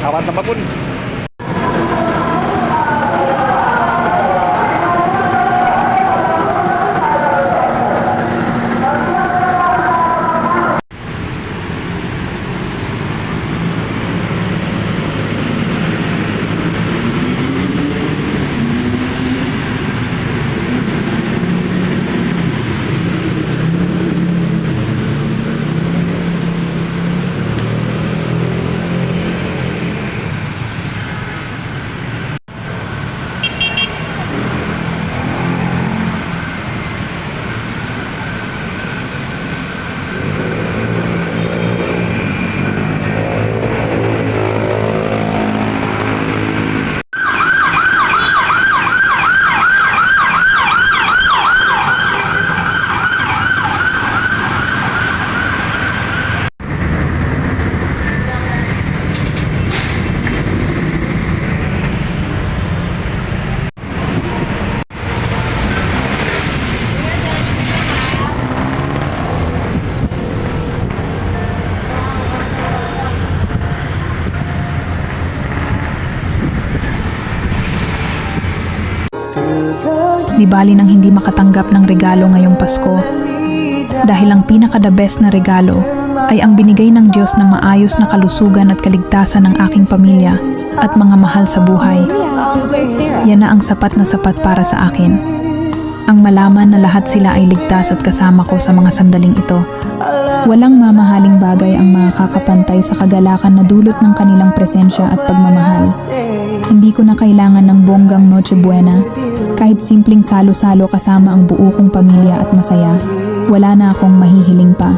Awat na bakun. Di bali nang hindi makatanggap ng regalo ngayong Pasko. Dahil ang pinaka-the best na regalo ay ang binigay ng Diyos na maayos na kalusugan at kaligtasan ng aking pamilya at mga mahal sa buhay. Yan na ang sapat na sapat para sa akin. Ang malaman na lahat sila ay ligtas at kasama ko sa mga sandaling ito. Walang mamahaling bagay ang makakapantay sa kagalakan na dulot ng kanilang presensya at pagmamahal. Hindi ko na kailangan ng bonggang Noche Buena. Kahit simpleng salo-salo kasama ang buo kong pamilya at masaya, wala na akong mahihiling pa.